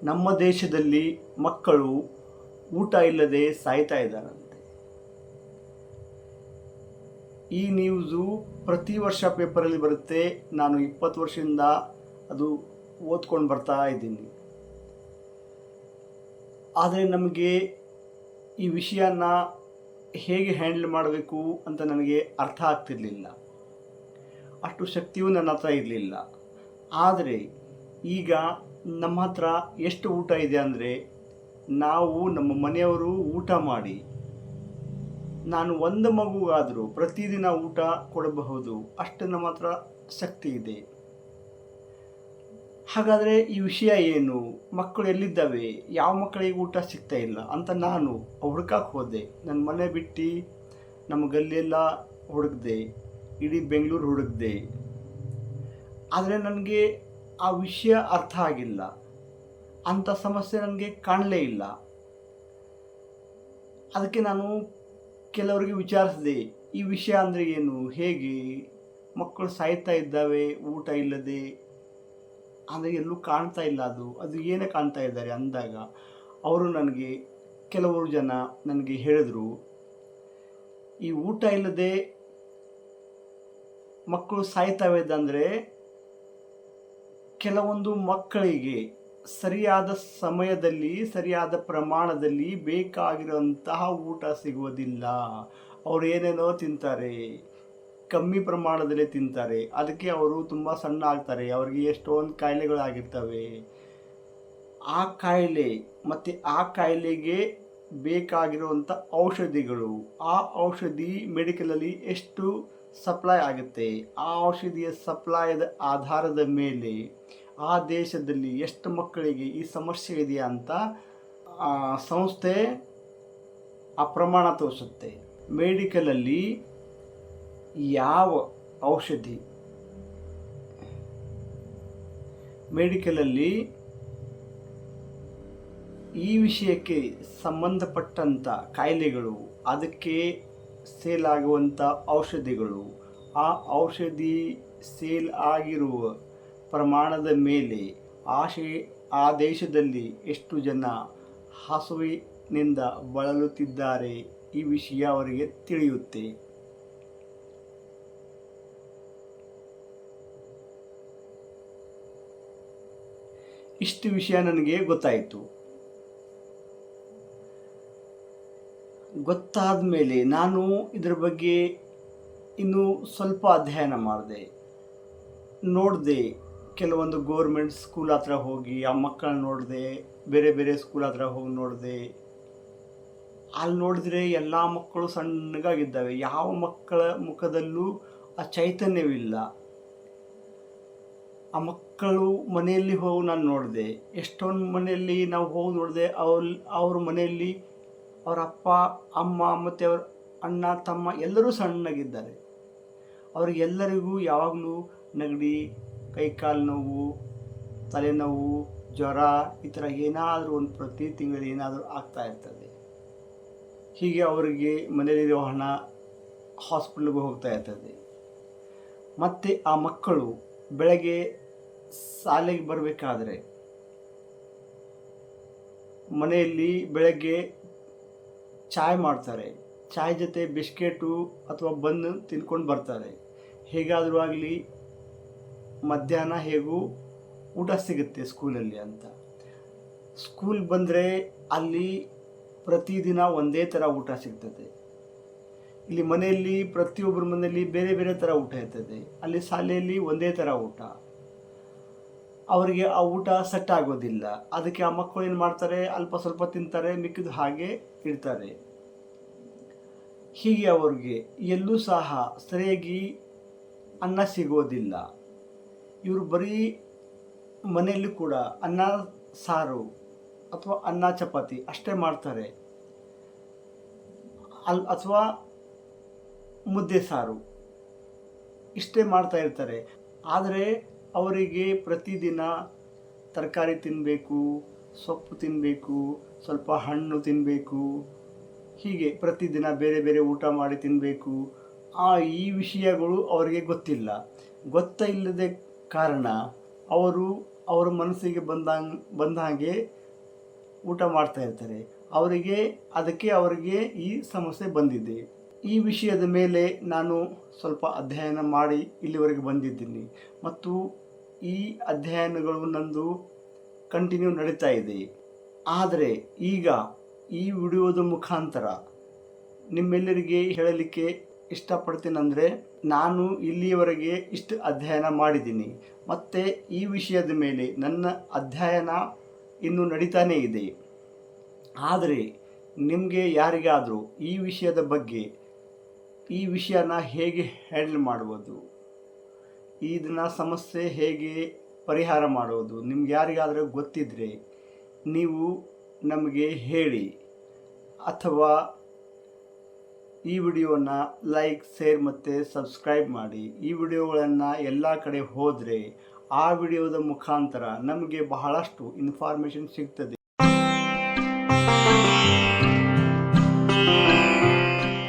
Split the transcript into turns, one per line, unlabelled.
ನಮ್ಮ ದೇಶದಲ್ಲಿ ಮಕ್ಕಳು ಊಟ ಇಲ್ಲದೆ ಸಾಯ್ತಾ ಇದ್ದಾರಂತೆ. ಈ ನ್ಯೂಸು ಪ್ರತಿ ವರ್ಷ ಪೇಪರಲ್ಲಿ ಬರುತ್ತೆ. ನಾನು 20 ವರ್ಷದಿಂದ ಅದು ಓದ್ಕೊಂಡು ಬರ್ತಾ ಇದ್ದೀನಿ. ಆದರೆ ನಮಗೆ ಈ ವಿಷಯನ ಹೇಗೆ ಹ್ಯಾಂಡಲ್ ಮಾಡಬೇಕು ಅಂತ ನನಗೆ ಅರ್ಥ ಆಗ್ತಿರಲಿಲ್ಲ. ಅಷ್ಟು ಶಕ್ತಿಯೂ ನನ್ನ ಹತ್ರ ಇರಲಿಲ್ಲ. ಆದರೆ ಈಗ ನಮ್ಮ ಹತ್ರ ಎಷ್ಟು ಊಟ ಇದೆ ಅಂದರೆ, ನಾವು ನಮ್ಮ ಮನೆಯವರು ಊಟ ಮಾಡಿ ನಾನು ಒಂದು ಮಗುವಾದರೂ ಪ್ರತಿದಿನ ಊಟ ಕೊಡಬಹುದು, ಅಷ್ಟು ನಮ್ಮ ಹತ್ರ ಶಕ್ತಿ ಇದೆ. ಹಾಗಾದರೆ ಈ ವಿಷಯ ಏನು, ಮಕ್ಕಳು ಎಲ್ಲಿದ್ದಾವೆ, ಯಾವ ಮಕ್ಕಳಿಗೆ ಊಟ ಸಿಗ್ತಾ ಇಲ್ಲ ಅಂತ ನಾನು ಹುಡ್ಕಕ್ಕೆ ಹೋದೆ. ನನ್ನ ಮನೆ ಬಿಟ್ಟು ನಮ್ಮ ಗಲ್ಲಿಯೆಲ್ಲ ಹುಡುಕಿದೆ, ಇಡೀ ಬೆಂಗಳೂರು ಹುಡುಕಿದೆ. ಆದರೆ ನನಗೆ ಆ ವಿಷಯ ಅರ್ಥ ಆಗಿಲ್ಲ. ಅಂಥ ಸಮಸ್ಯೆ ನನಗೆ ಕಾಣಲೇ ಇಲ್ಲ. ಅದಕ್ಕೆ ನಾನು ಕೆಲವರಿಗೆ ವಿಚಾರಿಸಿದೆ, ಈ ವಿಷಯ ಅಂದರೆ ಏನು, ಹೇಗೆ ಮಕ್ಕಳು ಸಾಯ್ತಾ ಇದ್ದಾವೆ ಊಟ ಇಲ್ಲದೆ, ಆದರೆ ಎಲ್ಲೂ ಕಾಣ್ತಾ ಇಲ್ಲ, ಅದು ಏನೇ ಕಾಣ್ತಾ ಇದ್ದಾರೆ ಅಂದಾಗ ಅವರು ಕೆಲವರು ಜನ ನನಗೆ ಹೇಳಿದರು, ಈ ಊಟ ಇಲ್ಲದೆ ಮಕ್ಕಳು ಸಾಯ್ತವೆ ಅಂದರೆ ಕೆಲವೊಂದು ಮಕ್ಕಳಿಗೆ ಸರಿಯಾದ ಸಮಯದಲ್ಲಿ ಸರಿಯಾದ ಪ್ರಮಾಣದಲ್ಲಿ ಬೇಕಾಗಿರುವಂತಹ ಊಟ ಸಿಗುವುದಿಲ್ಲ. ಅವರು ಏನೇನೋ ತಿಂತಾರೆ, ಕಮ್ಮಿ ಪ್ರಮಾಣದಲ್ಲಿ ತಿಂತಾರೆ, ಅದಕ್ಕೆ ಅವರು ತುಂಬ ಸಣ್ಣ ಆಗ್ತಾರೆ. ಅವರಿಗೆ ಎಷ್ಟೊಂದು ಕಾಯಿಲೆಗಳಾಗಿರ್ತವೆ. ಆ ಕಾಯಿಲೆ ಮತ್ತು ಆ ಕಾಯಿಲೆಗೆ ಬೇಕಾಗಿರುವಂಥ ಔಷಧಿಗಳು, ಆ ಔಷಧಿ ಮೆಡಿಕಲಲ್ಲಿ ಎಷ್ಟು ಸಪ್ಲೈ ಆಗುತ್ತೆ, ಆ ಔಷಧಿಯ ಸಪ್ಲೈದ ಆಧಾರದ ಮೇಲೆ ಆ ದೇಶದಲ್ಲಿ ಎಷ್ಟು ಮಕ್ಕಳಿಗೆ ಈ ಸಮಸ್ಯೆ ಇದೆಯಾ ಅಂತ ಸಂಸ್ಥೆ ಆ ಪ್ರಮಾಣ ತೋರಿಸುತ್ತೆ. ಮೆಡಿಕಲಲ್ಲಿ ಯಾವ ಔಷಧಿ, ಮೆಡಿಕಲಲ್ಲಿ ಈ ವಿಷಯಕ್ಕೆ ಸಂಬಂಧಪಟ್ಟಂಥ ಕಾಯಿಲೆಗಳು, ಅದಕ್ಕೆ ಸೇಲ್ ಆಗುವಂಥ ಔಷಧಿಗಳು, ಆ ಔಷಧಿ ಸೇಲ್ ಆಗಿರುವ ಪ್ರಮಾಣದ ಮೇಲೆ ಆ ದೇಶದಲ್ಲಿ ಎಷ್ಟು ಜನ ಹಸುವಿನಿಂದ ಬಳಲುತ್ತಿದ್ದಾರೆ ಈ ವಿಷಯ ಅವರಿಗೆ ತಿಳಿಯುತ್ತೆ. ಇಷ್ಟು ವಿಷಯ ನನಗೆ ಗೊತ್ತಾಯಿತು. ಗೊತ್ತಾದ ಮೇಲೆ ನಾನು ಇದರ ಬಗ್ಗೆ ಇನ್ನೂ ಸ್ವಲ್ಪ ಅಧ್ಯಯನ ಮಾಡಿದೆ, ನೋಡಿದೆ. ಕೆಲವೊಂದು ಗೋರ್ಮೆಂಟ್ ಸ್ಕೂಲ್ ಹತ್ರ ಹೋಗಿ ಆ ಮಕ್ಕಳನ್ನ ನೋಡಿದೆ, ಬೇರೆ ಬೇರೆ ಸ್ಕೂಲ್ ಹತ್ರ ಹೋಗಿ ನೋಡಿದೆ. ಅಲ್ಲಿ ನೋಡಿದ್ರೆ ಎಲ್ಲ ಮಕ್ಕಳು ಸಣ್ಣಗಾಗಿದ್ದಾವೆ. ಯಾವ ಮಕ್ಕಳ ಮುಖದಲ್ಲೂ ಆ ಚೈತನ್ಯವಿಲ್ಲ. ಆ ಮಕ್ಕಳು ಮನೆಯಲ್ಲಿ ಹೋಗಿ ನಾನು ನೋಡಿದೆ, ಎಷ್ಟೊಂದು ಮನೆಯಲ್ಲಿ ನಾವು ಹೋಗಿ ನೋಡಿದೆ, ಅವ್ರ ಮನೆಯಲ್ಲಿ ಅವರ ಅಪ್ಪ ಅಮ್ಮ ಮತ್ತು ಅವ್ರ ಅಣ್ಣ ತಮ್ಮ ಎಲ್ಲರೂ ಸಣ್ಣಗಿದ್ದಾರೆ. ಅವ್ರಿಗೆಲ್ಲರಿಗೂ ಯಾವಾಗಲೂ ನೆಗಡಿ, ಕೈಕಾಲು ನೋವು, ತಲೆನೋವು, ಜ್ವರ, ಈ ಥರ ಏನಾದರೂ ಒಂದು ಪ್ರತಿ ತಿಂಗಳು ಏನಾದರೂ ಆಗ್ತಾ ಇರ್ತದೆ. ಹೀಗೆ ಅವರಿಗೆ ಮನೆಯಲ್ಲಿರೋ ಹಣ ಹಾಸ್ಪಿಟ್ಲಿಗೆ ಹೋಗ್ತಾ ಇರ್ತದೆ. ಮತ್ತು ಆ ಮಕ್ಕಳು ಬೆಳಗ್ಗೆ ಶಾಲೆಗೆ ಬರಬೇಕಾದ್ರೆ ಮನೆಯಲ್ಲಿ ಬೆಳಗ್ಗೆ ಚಾಯ್ ಮಾಡ್ತಾರೆ, ಚಾಯ್ ಜೊತೆ ಬಿಸ್ಕೆಟು ಅಥವಾ ಬನ್ನು ತಿನ್ಕೊಂಡು ಬರ್ತಾರೆ. ಹೇಗಾದರೂ ಆಗಲಿ ಮಧ್ಯಾಹ್ನ ಹೇಗೂ ಊಟ ಸಿಗುತ್ತೆ ಸ್ಕೂಲಲ್ಲಿ ಅಂತ. ಸ್ಕೂಲ್ ಬಂದರೆ ಅಲ್ಲಿ ಪ್ರತಿದಿನ ಒಂದೇ ಥರ ಊಟ ಸಿಗ್ತದೆ. ಇಲ್ಲಿ ಮನೆಯಲ್ಲಿ ಪ್ರತಿಯೊಬ್ಬರ ಮನೆಯಲ್ಲಿ ಬೇರೆ ಬೇರೆ ಥರ ಊಟ ಇರ್ತದೆ. ಅಲ್ಲಿ ಶಾಲೆಯಲ್ಲಿ ಒಂದೇ ಥರ ಊಟ. ಅವರಿಗೆ ಆ ಊಟ ಸೆಟ್ ಆಗೋದಿಲ್ಲ. ಅದಕ್ಕೆ ಆ ಮಕ್ಕಳು ಏನು ಮಾಡ್ತಾರೆ, ಅಲ್ಪ ಸ್ವಲ್ಪ ತಿಂತಾರೆ, ಮಿಕ್ಕಿದ್ದು ಹಾಗೆ ಇಡ್ತಾರೆ. ಹೀಗೆ ಅವ್ರಿಗೆ ಎಲ್ಲೂ ಸಹ ಸರಿಯಾಗಿ ಅನ್ನ ಸಿಗೋದಿಲ್ಲ. ಇವರು ಬರೀ ಮನೆಯಲ್ಲಿ ಕೂಡ ಅನ್ನ ಸಾರು ಅಥವಾ ಅನ್ನ ಚಪಾತಿ ಅಷ್ಟೇ ಮಾಡ್ತಾರೆ, ಅಥವಾ ಮುದ್ದೆ ಸಾರು ಇಷ್ಟೇ ಮಾಡ್ತಾ ಇರ್ತಾರೆ. ಆದರೆ ಅವರಿಗೆ ಪ್ರತಿದಿನ ತರಕಾರಿ ತಿನ್ನಬೇಕು, ಸೊಪ್ಪು ತಿನ್ನಬೇಕು, ಸ್ವಲ್ಪ ಹಣ್ಣು ತಿನ್ನಬೇಕು, ಹೀಗೆ ಪ್ರತಿದಿನ ಬೇರೆ ಬೇರೆ ಊಟ ಮಾಡಿ ತಿನ್ನಬೇಕು. ಈ ವಿಷಯಗಳು ಅವರಿಗೆ ಗೊತ್ತಿಲ್ಲ. ಗೊತ್ತಿಲ್ಲದ ಕಾರಣ ಅವರು ಅವರ ಮನಸ್ಸಿಗೆ ಬಂದ ಹಾಗೆ ಊಟ ಮಾಡ್ತಾ ಇರ್ತಾರೆ. ಅವರಿಗೆ ಈ ಸಮಸ್ಯೆ ಬಂದಿದೆ. ಈ ವಿಷಯದ ಮೇಲೆ ನಾನು ಸ್ವಲ್ಪ ಅಧ್ಯಯನ ಮಾಡಿ ಇಲ್ಲಿವರೆಗೆ ಬಂದಿದ್ದೀನಿ ಮತ್ತು ಈ ಅಧ್ಯಯನಗಳು ನಂದು ಕಂಟಿನ್ಯೂ ನಡೀತಾ ಇದೆ. ಆದರೆ ಈಗ ಈ ವಿಡಿಯೋದ ಮುಖಾಂತರ ನಿಮ್ಮೆಲ್ಲರಿಗೆ ಹೇಳಲಿಕ್ಕೆ ಇಷ್ಟಪಡ್ತೀನಂದರೆ, ನಾನು ಇಲ್ಲಿಯವರೆಗೆ ಇಷ್ಟು ಅಧ್ಯಯನ ಮಾಡಿದ್ದೀನಿ ಮತ್ತು ಈ ವಿಷಯದ ಮೇಲೆ ನನ್ನ ಅಧ್ಯಯನ ಇನ್ನೂ ನಡೀತಾನೇ ಇದೆ. ಆದರೆ ನಿಮಗೆ ಯಾರಿಗಾದರೂ ಈ ವಿಷಯದ ಬಗ್ಗೆ, ಈ ವಿಷಯನ ಹೇಗೆ ಹ್ಯಾಂಡಲ್ ಮಾಡುವುದು, ಇದನ್ನ ಸಮಸ್ಯೆ ಹೇಗೆ ಪರಿಹಾರ ಮಾಡುವುದು, ನಿಮ್ಗೆ ಯಾರಿಗಾದರೂ ಗೊತ್ತಿದ್ದರೆ ನೀವು ನಮಗೆ ಹೇಳಿ, ಅಥವಾ ಈ ವಿಡಿಯೋನ ಲೈಕ್, ಶೇರ್ ಮತ್ತು ಸಬ್ಸ್ಕ್ರೈಬ್ ಮಾಡಿ. ಈ ವಿಡಿಯೋಗಳನ್ನು ಎಲ್ಲ ಕಡೆ ಹೋದರೆ ಆ ವಿಡಿಯೋದ ಮುಖಾಂತರ ನಮಗೆ ಬಹಳಷ್ಟು ಇನ್ಫಾರ್ಮೇಷನ್ ಸಿಗ್ತದೆ.